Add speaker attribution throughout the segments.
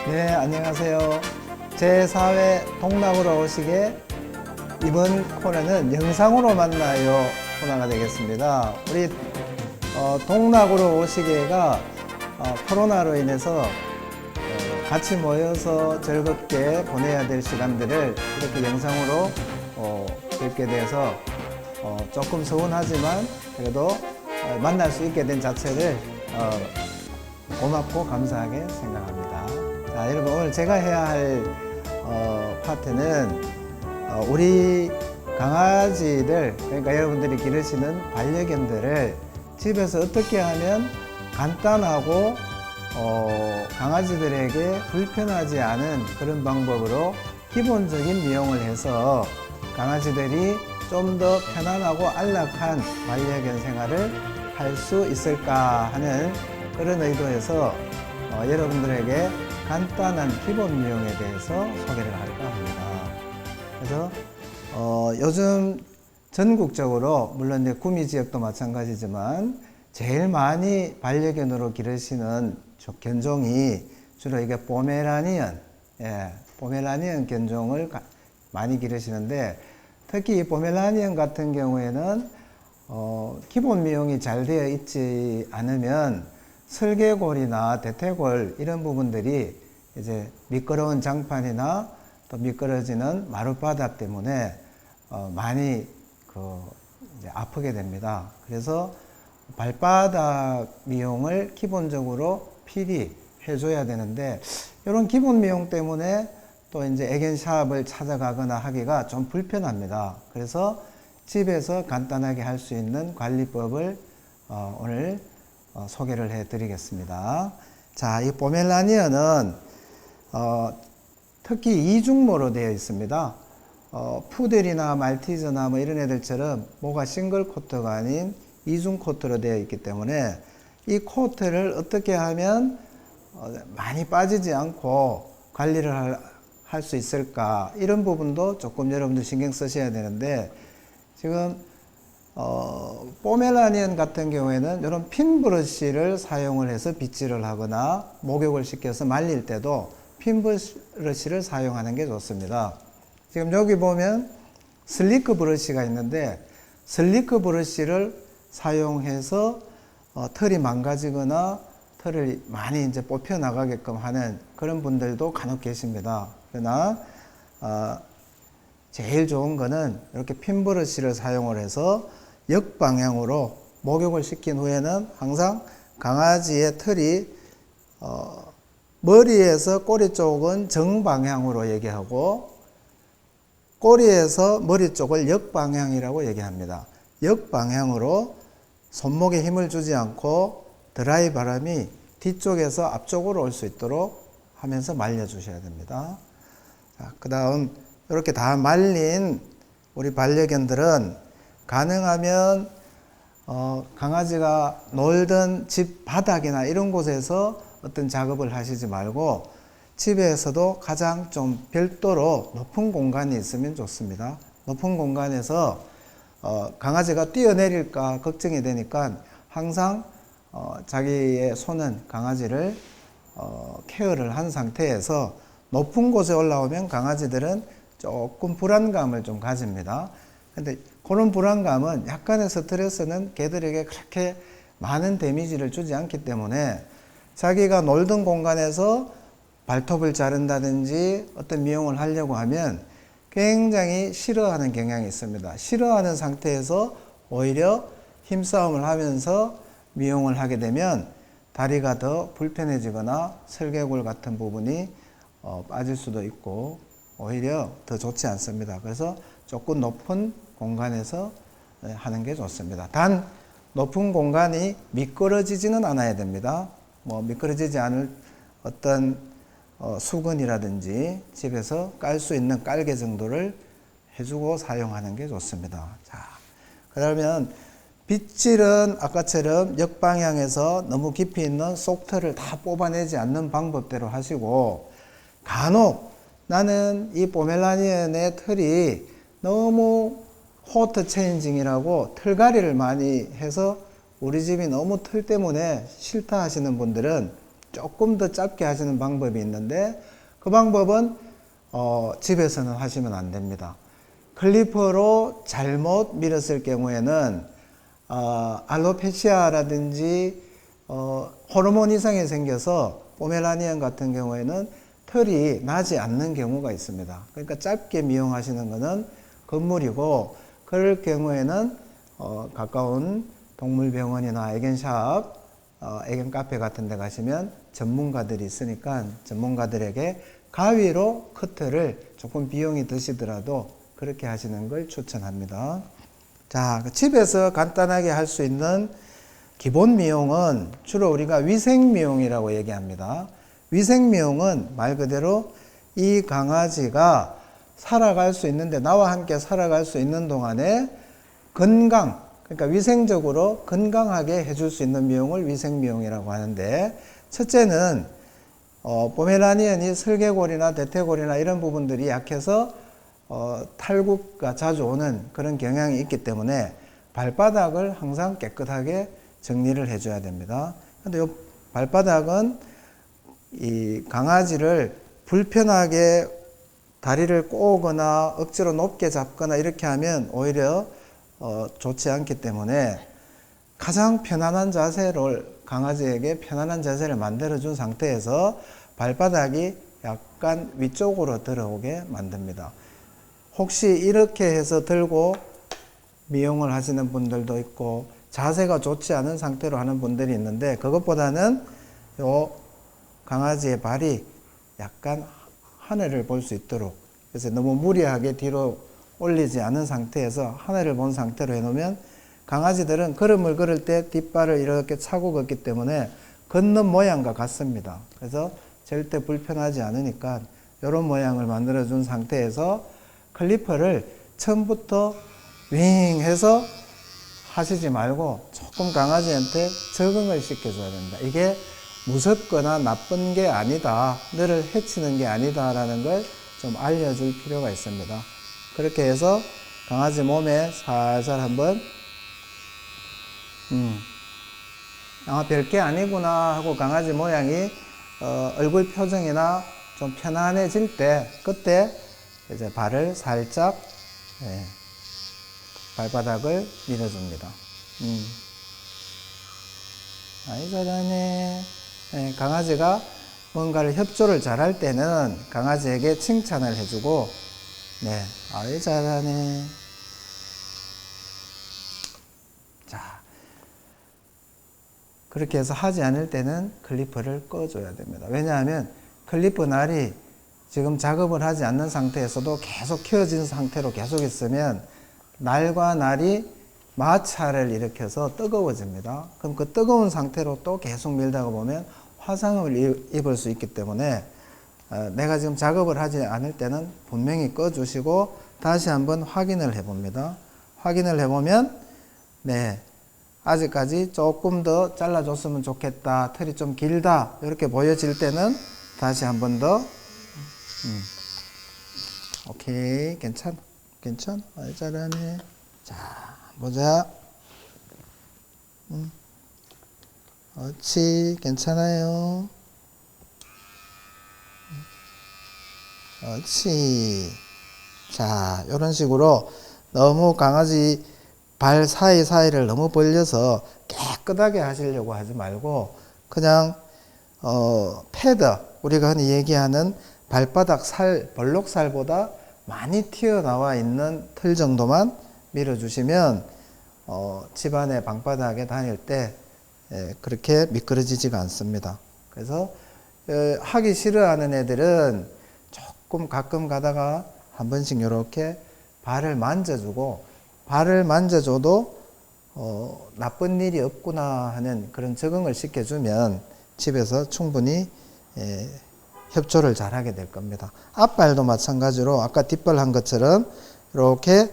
Speaker 1: 네, 안녕하세요. 제4회 동락으로 오시게 이번 코너는 영상으로 만나요 코너가 되겠습니다. 우리 동락으로 오시게가 코로나로 인해서 같이 모여서 즐겁게 보내야 될 시간들을 이렇게 영상으로 뵙게 돼서 조금 서운하지만 그래도 만날 수 있게 된 자체를 고맙고 감사하게 생각합니다. 자, 여러분, 오늘 제가 해야 할 파트는 우리 강아지들, 그러니까 여러분들이 기르시는 반려견들을 집에서 어떻게 하면 간단하고 강아지들에게 불편하지 않은 그런 방법으로 기본적인 미용을 해서 강아지들이 좀 더 편안하고 안락한 반려견 생활을 할 수 있을까 하는 그런 의도에서 여러분들에게 간단한 기본 미용에 대해서 소개를 할까 합니다. 그래서 요즘 전국적으로 물론 이제 구미 지역도 마찬가지지만 제일 많이 반려견으로 기르시는 견종이 주로 이게 포메라니언, 포메라니언 견종을 많이 기르시는데 특히 이 포메라니언 같은 경우에는 기본 미용이 잘 되어 있지 않으면 설계골이나 대퇴골 이런 부분들이 이제 미끄러운 장판이나 또 미끄러지는 마룻바닥 때문에 많이 이제 아프게 됩니다. 그래서 발바닥 미용을 기본적으로 필히 해줘야 되는데 이런 기본 미용 때문에 또 이제 애견샵을 찾아가거나 하기가 좀 불편합니다. 그래서 집에서 간단하게 할 수 있는 관리법을 오늘 소개를 해 드리겠습니다. 자, 이 포메라니언은 특히 이중모로 되어 있습니다. 푸들이나 말티즈나 뭐 이런 애들처럼 모가 싱글 코트가 아닌 이중 코트로 되어 있기 때문에 이 코트를 어떻게 하면 많이 빠지지 않고 관리를 할 수 있을까, 이런 부분도 조금 여러분들 신경 쓰셔야 되는데, 지금 포메라니언 같은 경우에는 이런 핀 브러쉬를 사용을 해서 빗질을 하거나 목욕을 시켜서 말릴 때도 핀 브러쉬를 사용하는 게 좋습니다. 지금 여기 보면 슬리크 브러쉬가 있는데 슬리크 브러쉬를 사용해서 털이 망가지거나 털을 많이 이제 뽑혀 나가게끔 하는 그런 분들도 간혹 계십니다. 그러나 제일 좋은 거는 이렇게 핀 브러쉬를 사용을 해서 역방향으로 목욕을 시킨 후에는 항상 강아지의 털이 머리에서 꼬리 쪽은 정방향으로 얘기하고 꼬리에서 머리 쪽을 역방향이라고 얘기합니다. 역방향으로 손목에 힘을 주지 않고 드라이 바람이 뒤쪽에서 앞쪽으로 올 수 있도록 하면서 말려 주셔야 됩니다. 그 다음 이렇게 다 말린 우리 반려견들은 가능하면 강아지가 놀던 집 바닥이나 이런 곳에서 어떤 작업을 하시지 말고 집에서도 가장 좀 별도로 높은 공간이 있으면 좋습니다. 높은 공간에서 강아지가 뛰어내릴까 걱정이 되니까 항상 자기의 손은 강아지를 케어를 한 상태에서 높은 곳에 올라오면 강아지들은 조금 불안감을 좀 가집니다. 근데 그런 불안감은 약간의 스트레스는 개들에게 그렇게 많은 데미지를 주지 않기 때문에 자기가 놀던 공간에서 발톱을 자른다든지 어떤 미용을 하려고 하면 굉장히 싫어하는 경향이 있습니다. 싫어하는 상태에서 오히려 힘싸움을 하면서 미용을 하게 되면 다리가 더 불편해지거나 설계골 같은 부분이 빠질 수도 있고 오히려 더 좋지 않습니다. 그래서 조금 높은 공간에서 하는 게 좋습니다. 단 높은 공간이 미끄러지지는 않아야 됩니다. 미끄러지지 않을 어떤 수건이라든지 집에서 깔 수 있는 깔개 정도를 해주고 사용하는 게 좋습니다. 자, 그러면 빗질은 아까처럼 역방향에서 너무 깊이 있는 속털을 다 뽑아내지 않는 방법대로 하시고, 간혹 나는 이 포메라니언의 털이 너무 호트 체인징이라고 털갈이를 많이 해서 우리 집이 너무 털 때문에 싫다 하시는 분들은 조금 더 짧게 하시는 방법이 있는데 그 방법은 집에서는 하시면 안 됩니다. 클리퍼로 잘못 밀었을 경우에는 알로페시아라든지 호르몬 이상이 생겨서 포메라니안 같은 경우에는 털이 나지 않는 경우가 있습니다. 그러니까 짧게 미용하시는 것은 건물이고, 그럴 경우에는 가까운 동물병원이나 애견샵, 애견 카페 같은 데 가시면 전문가들이 있으니까 전문가들에게 가위로 커트를 조금 비용이 드시더라도 그렇게 하시는 걸 추천합니다. 자, 집에서 간단하게 할 수 있는 기본 미용은 주로 우리가 위생 미용이라고 얘기합니다. 위생 미용은 말 그대로 이 강아지가 살아갈 수 있는데, 나와 함께 살아갈 수 있는 동안에 건강, 그러니까 위생적으로 건강하게 해줄 수 있는 미용을 위생 미용이라고 하는데, 첫째는 포메라니안이 설계골이나 대퇴골이나 이런 부분들이 약해서 탈구가 자주 오는 그런 경향이 있기 때문에 발바닥을 항상 깨끗하게 정리를 해줘야 됩니다. 근데 이 발바닥은 이 강아지를 불편하게 다리를 꼬거나 억지로 높게 잡거나 이렇게 하면 오히려 좋지 않기 때문에 가장 편안한 자세를, 강아지에게 편안한 자세를 만들어준 상태에서 발바닥이 약간 위쪽으로 들어오게 만듭니다. 혹시 이렇게 해서 들고 미용을 하시는 분들도 있고 자세가 좋지 않은 상태로 하는 분들이 있는데, 그것보다는 요 강아지의 발이 약간 하늘을 볼 수 있도록, 그래서 너무 무리하게 뒤로 올리지 않은 상태에서 하늘을 본 상태로 해놓으면 강아지들은 걸음을 걸을 때 뒷발을 이렇게 차고 걷기 때문에 걷는 모양과 같습니다. 그래서 절대 불편하지 않으니까 이런 모양을 만들어 준 상태에서 클리퍼를 처음부터 윙 해서 하시지 말고 조금 강아지한테 적응을 시켜줘야 됩니다. 이게 무섭거나 나쁜 게 아니다, 너를 해치는 게 아니다 라는 걸 좀 알려줄 필요가 있습니다. 그렇게 해서 강아지 몸에 살살 한번 별게 아니구나 하고 강아지 모양이 얼굴 표정이나 좀 편안해질 때, 그때 이제 발을 살짝 발바닥을 밀어줍니다. 아이 잘하네. 강아지가 뭔가를 협조를 잘할 때는 강아지에게 칭찬을 해주고, 아이 잘하네. 자, 그렇게 해서 하지 않을 때는 클리퍼를 꺼줘야 됩니다. 왜냐하면 클리퍼 날이 지금 작업을 하지 않는 상태에서도 계속 켜진 상태로 계속 있으면 날과 날이 마찰을 일으켜서 뜨거워집니다. 그럼 그 뜨거운 상태로 또 계속 밀다가 보면 화상을 입을 수 있기 때문에 내가 지금 작업을 하지 않을 때는 분명히 꺼주시고 다시 한번 확인을 해봅니다. 확인을 해보면 아직까지 조금 더 잘라줬으면 좋겠다, 털이 좀 길다 이렇게 보여질 때는 다시 한번 더 오케이, 괜찮아 잘하네. 자, 보자. 옳지, 괜찮아요. 옳지. 자, 이런 식으로 너무 강아지 발 사이사이를 너무 벌려서 깨끗하게 하시려고 하지 말고 그냥 패드, 우리가 흔히 얘기하는 발바닥 살, 볼록살보다 많이 튀어나와 있는 털 정도만 밀어주시면 집안의 방바닥에 다닐 때 그렇게 미끄러지지가 않습니다. 그래서 하기 싫어하는 애들은 조금 가끔 가다가 한 번씩 이렇게 발을 만져주고, 발을 만져줘도 나쁜 일이 없구나 하는 그런 적응을 시켜주면 집에서 충분히 협조를 잘하게 될 겁니다. 앞발도 마찬가지로 아까 뒷발 한 것처럼 이렇게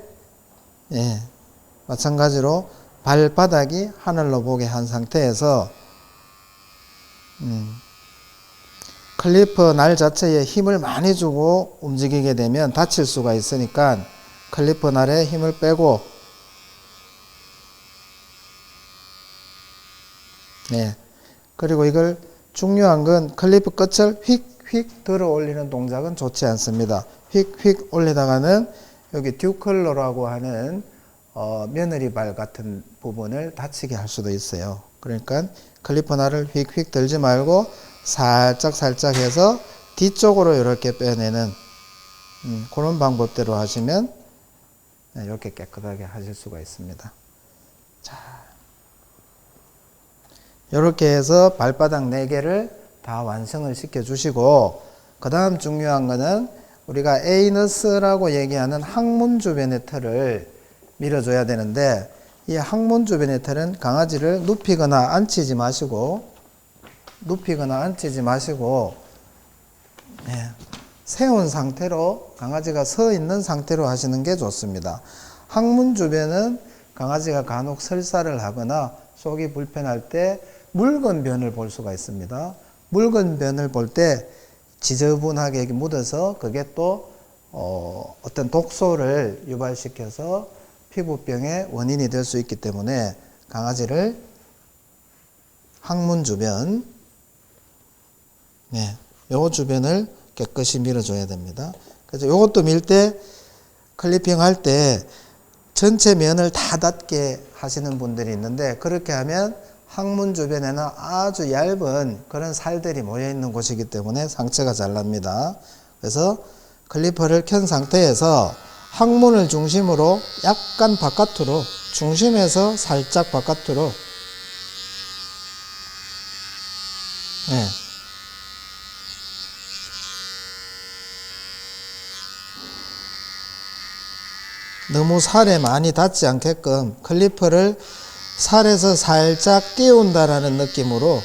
Speaker 1: 마찬가지로 발바닥이 하늘로 보게 한 상태에서 클리퍼 날 자체에 힘을 많이 주고 움직이게 되면 다칠 수가 있으니까 클리퍼 날에 힘을 빼고 그리고 이걸 중요한 건 클리프 끝을 휙휙 들어 올리는 동작은 좋지 않습니다. 휙휙 올리다가는 여기 듀클러라고 하는 며느리 발 같은 부분을 다치게 할 수도 있어요. 그러니까 클리프 날을 휙휙 들지 말고 살짝 해서 뒤쪽으로 이렇게 빼내는 그런 방법대로 하시면 이렇게 깨끗하게 하실 수가 있습니다. 자, 이렇게 해서 발바닥 4개를 다 완성을 시켜 주시고, 그 다음 중요한 거는 우리가 에이너스라고 얘기하는 항문 주변의 털을 밀어줘야 되는데, 이 항문 주변의 털은 강아지를 눕히거나 앉히지 마시고 세운 상태로, 강아지가 서 있는 상태로 하시는 게 좋습니다. 항문 주변은 강아지가 간혹 설사를 하거나 속이 불편할 때 묽은 변을 볼 수가 있습니다. 묽은 변을 볼 때 지저분하게 묻어서 그게 또 어떤 독소를 유발시켜서 피부병의 원인이 될 수 있기 때문에 강아지를 항문 주변, 요 주변을 깨끗이 밀어줘야 됩니다. 그래서 요것도 밀 때, 클리핑 할 때 전체 면을 다 닿게 하시는 분들이 있는데, 그렇게 하면 항문 주변에는 아주 얇은 그런 살들이 모여 있는 곳이기 때문에 상처가 잘 납니다. 그래서 클리퍼를 켠 상태에서 항문을 중심으로 약간 바깥으로, 중심에서 살짝 바깥으로, 너무 살에 많이 닿지 않게끔 클리퍼를 살에서 살짝 띄운다라는 느낌으로.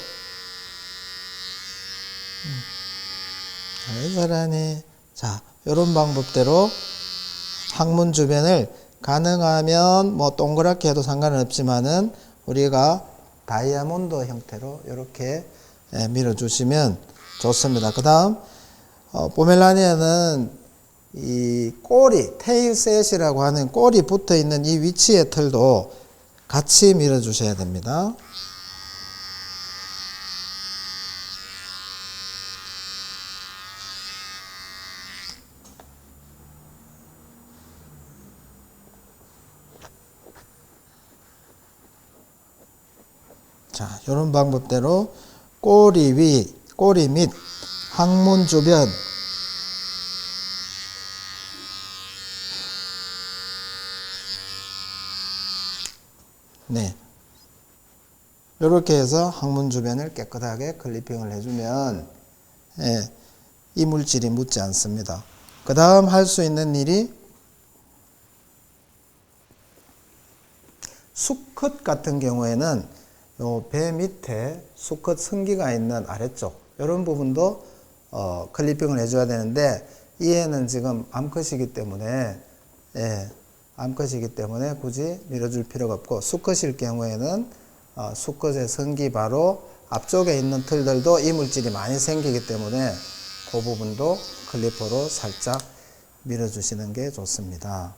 Speaker 1: 잘하네. 자, 이런 방법대로 항문 주변을 가능하면 뭐 동그랗게 해도 상관은 없지만은 우리가 다이아몬드 형태로 이렇게 밀어주시면 좋습니다. 그 다음 포멜라니아는 이 꼬리, 테일셋이라고 하는 꼬리 붙어 있는 이 위치의 털도 같이 밀어주셔야 됩니다. 자, 이런 방법대로 꼬리 위, 꼬리 밑, 항문 주변, 이렇게 해서 항문 주변을 깨끗하게 클리핑을 해주면 이물질이 묻지 않습니다. 그 다음 할 수 있는 일이 수컷 같은 경우에는 요 배 밑에 수컷 성기가 있는 아래쪽 이런 부분도 클리핑을 해줘야 되는데, 이 애는 지금 암컷이기 때문에 암컷이기 때문에 굳이 밀어줄 필요가 없고, 수컷일 경우에는 수컷의 성기 바로 앞쪽에 있는 털들도 이물질이 많이 생기기 때문에 그 부분도 클리퍼로 살짝 밀어주시는 게 좋습니다.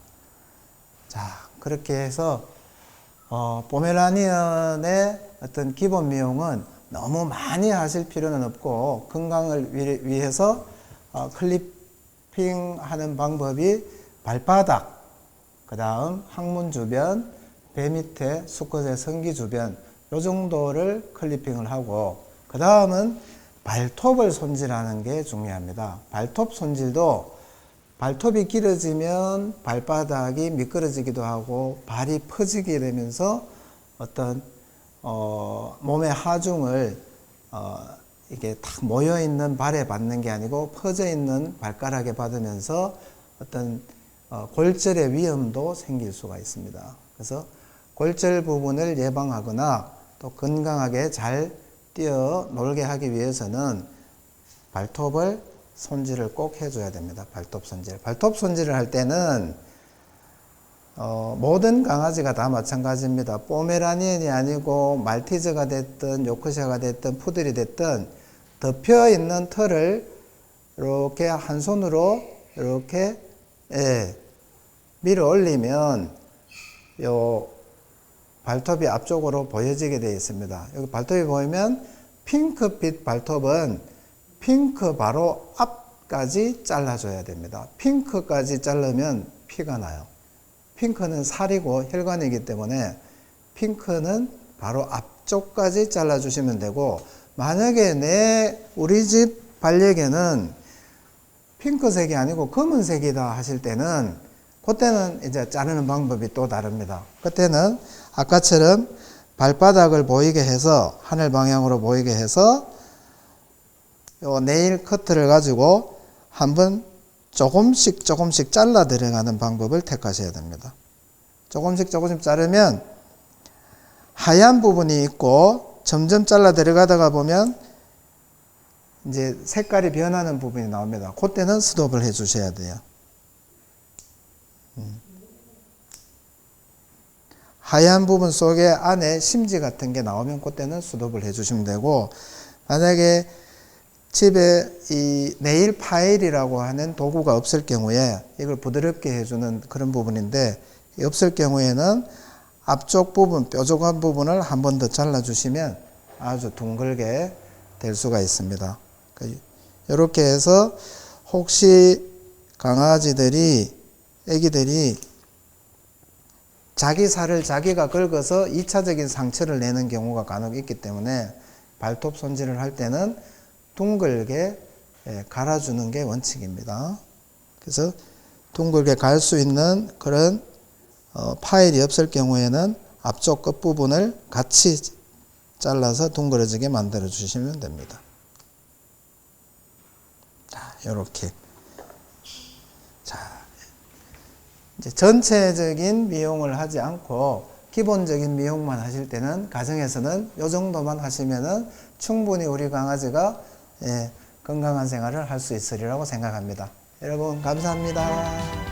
Speaker 1: 자, 그렇게 해서 포메라니언의 어떤 기본 미용은 너무 많이 하실 필요는 없고, 건강을 위해서 클리핑 하는 방법이 발바닥, 그 다음 항문 주변, 배 밑에 수컷의 성기 주변 요 정도를 클리핑을 하고, 그 다음은 발톱을 손질하는 게 중요합니다. 발톱 손질도 발톱이 길어지면 발바닥이 미끄러지기도 하고 발이 퍼지게 되면서 어떤 몸의 하중을 이게 탁 모여 있는 발에 받는 게 아니고 퍼져 있는 발가락에 받으면서 어떤 골절의 위험도 생길 수가 있습니다. 그래서 골절 부분을 예방하거나 또 건강하게 잘 뛰어놀게 하기 위해서는 발톱을 손질을 꼭 해줘야 됩니다. 발톱 손질. 발톱 손질을 할 때는 모든 강아지가 다 마찬가지입니다. 포메라니언이 아니고 말티즈가 됐든 요크샤가 됐든 푸들이 됐든 덮여 있는 털을 이렇게 한 손으로 이렇게 밀어 올리면 요 발톱이 앞쪽으로 보여지게 되어 있습니다. 여기 발톱이 보이면 핑크빛 발톱은 핑크 바로 앞까지 잘라줘야 됩니다. 핑크까지 자르면 피가 나요. 핑크는 살이고 혈관이기 때문에 핑크는 바로 앞쪽까지 잘라주시면 되고, 만약에 우리 집 반려견은 핑크색이 아니고 검은색이다 하실 때는 그때는 이제 자르는 방법이 또 다릅니다. 그때는 아까처럼 발바닥을 보이게 해서 하늘 방향으로 보이게 해서 요 네일 커트를 가지고 한번 조금씩 잘라 들어가는 방법을 택하셔야 됩니다. 조금씩 자르면 하얀 부분이 있고 점점 잘라 들어가다가 보면 이제 색깔이 변하는 부분이 나옵니다. 그때는 스톱을 해 주셔야 돼요. 하얀 부분 속에 안에 심지 같은 게 나오면 그때는 스톱을 해 주시면 되고, 만약에 집에 이 네일 파일이라고 하는 도구가 없을 경우에 이걸 부드럽게 해주는 그런 부분인데, 없을 경우에는 앞쪽 부분, 뾰족한 부분을 한 번 더 잘라주시면 아주 둥글게 될 수가 있습니다. 이렇게 해서 혹시 강아지들이, 애기들이 자기 살을 자기가 긁어서 2차적인 상처를 내는 경우가 간혹 있기 때문에 발톱 손질을 할 때는 둥글게 갈아주는 게 원칙입니다. 그래서 둥글게 갈 수 있는 그런 파일이 없을 경우에는 앞쪽 끝부분을 같이 잘라서 둥그러지게 만들어 주시면 됩니다. 자, 요렇게. 자, 이제 전체적인 미용을 하지 않고 기본적인 미용만 하실 때는 가정에서는 요 정도만 하시면은 충분히 우리 강아지가 건강한 생활을 할 수 있으리라고 생각합니다. 여러분 감사합니다.